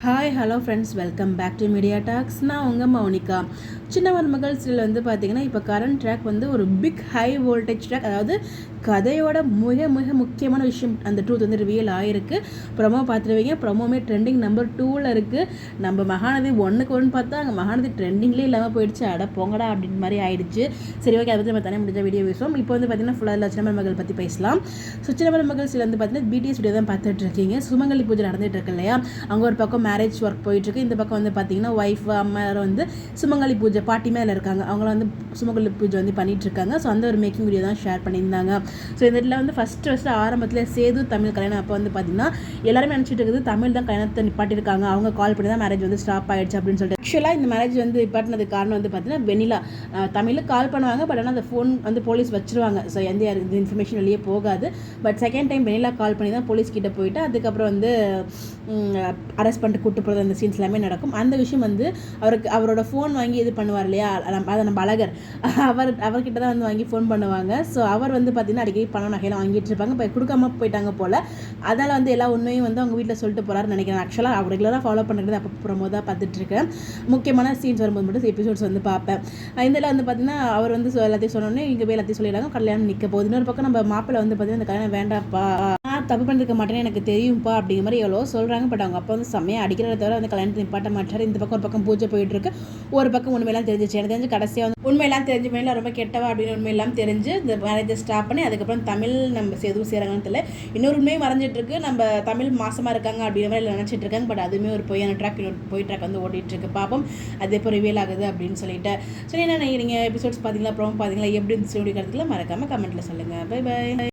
Hi hello friends, welcome back to media talks. நான் உங்கள் மௌனிகா. சின்ன மருமகள் சீரியல் வந்து பார்த்தீங்கன்னா இப்போ கரண்ட் ட்ராக் வந்து ஒரு பிக் ஹை வோல்டேஜ் ட்ராக். அதாவது கதையோட மிக மிக முக்கியமான விஷயம் அந்த ட்ரூத் வந்து ரிவீல் ஆகிருக்கு. ப்ரொமோ பார்த்துருவீங்க. ப்ரொமோமே ட்ரெண்டிங் நம்பர் 2ல் இருக்குது. நம்ம மகாநதி 1 பார்த்தா அங்கே மகாநதி ட்ரெண்டிங்லேயே இல்லாமல் போயிடுச்சு. அட போங்கடா அப்படின்ற மாதிரி ஆயிடுச்சு. சரி, ஓகே, அதை பற்றி நம்ம தனியாக முடிஞ்ச வீடியோ பேசுவோம். இப்போ வந்து பார்த்தீங்கன்னா ஃபுல்லாக சின்ன மருமகள் பற்றி பேசலாம். ஸோ சின்ன மருமகள் சீரியல் வந்து பார்த்தீங்கன்னா பிடிஎஸ் வீடியோ தான் பார்த்துட்டு இருக்கீங்க. சுமங்கலி பூஜை நடந்துட்டு இருக்கு இல்லையா? அங்கே ஒரு பக்கம் மேரேஜ் ஒர்க் போயிட்டுருக்கு. இந்த பக்கம் வந்து பார்த்தீங்கன்னா ஒய்ஃப் அம்மா வந்து சுமங்கலி பூஜை பாட்டி மேலே இருக்காங்க. அவங்கள வந்து சுமங்கலி பூஜை வந்து பண்ணிகிட்ருக்காங்க. ஸோ அந்த ஒரு மேக்கிங் வீடியோ தான் ஷேர் பண்ணியிருந்தாங்க. ஸோ இந்த இதில் வந்து ஃபஸ்ட்டு ஆரம்பத்தில் சேது தமிழ் கல்யாணம் அப்போ வந்து பார்த்தீங்கன்னா எல்லாருமே நினச்சிட்டு இருக்குது தமிழ் தான் கல்யாணத்தை நிப்பாட்டிருக்காங்க. அவங்க கால் பண்ணி தான் மேரேஜ் வந்து ஸ்டாப் ஆகிடுச்சு அப்படின்னு சொல்லிட்டு. ஆக்சுவலாக இந்த மேரேஜ் வந்து நிப்பாட்டினதுக்கு காரணம் வந்து பார்த்தீங்கன்னா வெண்ணிலா தமிழுக்கு கால் பண்ணுவாங்க. பட் ஆனால் அந்த ஃபோன் வந்து போலீஸ் வச்சிருவாங்க. ஸோ எந்த இன்ஃபர்மேஷன் வெளியே போகாது. பட் செகண்ட் டைம் வெண்ணிலா கால் பண்ணி தான் போலீஸ் கிட்ட போயிட்டு அதுக்கப்புறம் வந்து அரெஸ்ட் பண்ணிட்டு கூட்டு போகிறது அந்த சீன்ஸ் எல்லாமே நடக்கும். அந்த விஷயம் வந்து அவரோட ஃபோன் வாங்கி இது பண்ணுவார் இல்லையா, அதை நம்ம அழகர் அவர்கிட்ட தான் வந்து வாங்கி ஃபோன் பண்ணுவாங்க. ஸோ அவர் வந்து பார்த்தீங்கன்னா அடிக்கடி பணம் நகையெல்லாம் வாங்கிட்டு இருப்பாங்க. இப்போ கொடுக்காம போயிட்டாங்க போல். அதனால் வந்து எல்லா உண்மையும் வந்து அவங்க வீட்டில் சொல்லிட்டு போகிறாருன்னு நினைக்கிறேன். ஆக்சுவலாக அவர் ரெகுலராக ஃபாலோ பண்ணுறது அப்போ ப்ரோமோ தான் பார்த்துட்டு இருக்கேன். முக்கியமான சீன்ஸ் வரும்போது மட்டும் எபிசோட்ஸ் வந்து பார்ப்பேன். இதில் வந்து பார்த்தீங்கன்னா அவர் வந்து எல்லாத்தையும் சொன்னோன்னே இங்கே போய் எல்லாத்தையும் சொல்லிடுறாங்க. கல்யாணம் நிற்க போகுது. இன்னொரு பக்கம் நம்ம மாப்பிள்ளை வந்து பார்த்தீங்கன்னா இந்த கல்யாணம் வேண்டாப்பா, தப்பு பண்ணிருக்க மாட்டேன்னு எனக்கு தெரியும்ப்பா அப்படிங்கிற மாதிரி எவ்வளோ சொல்கிறாங்க. பட் அவங்க அப்பா வந்து செம்மையாக அடிக்கிறத தவிர வந்து கல்யாணத்தை நிப்பாட்ட மாட்டார். இந்த பக்கம் ஒரு பக்கம் பூஜை போயிட்டு இருக்கு. ஒரு பக்கம் உண்மையெல்லாம் தெரிஞ்சிச்சு. எனக்கு தெரிஞ்சு கடைசியாக வந்து உண்மையெல்லாம் தெரிஞ்சு மேலே ரொம்ப கெட்டவா அப்படின்னு உண்மையெல்லாம் தெரிஞ்சு இந்த மேரேஜை ஸ்டாப் பண்ணி அதுக்கப்புறம் தமிழ் நம்ம எதுவும் செய்கிறாங்கன்னு தெரியல. இன்னொரு உண்மையும் மறைஞ்சிட்டு இருக்கு. நம்ம தமிழ் மாசமாக இருக்காங்க அப்படிங்கிற மாதிரி நினச்சிட்டு இருக்காங்க. பட் அதுவுமே ஒரு பொய்யான ட்ராக், போய் ட்ராக் வந்து ஓடிட்டு இருக்கு. பாப்போம் அது எப்போ ரிவீல் ஆகுது அப்படின்னு சொல்லிட்டு. சரி, என்ன நீங்கள் எபிசோட்ஸ் பார்த்தீங்களா, அப்புறம் பார்த்தீங்களா, எப்படி ஸ்டோரி கருத்துக்கலாம் மறக்காமல் கமெண்ட்டில் சொல்லுங்கள். Bye by.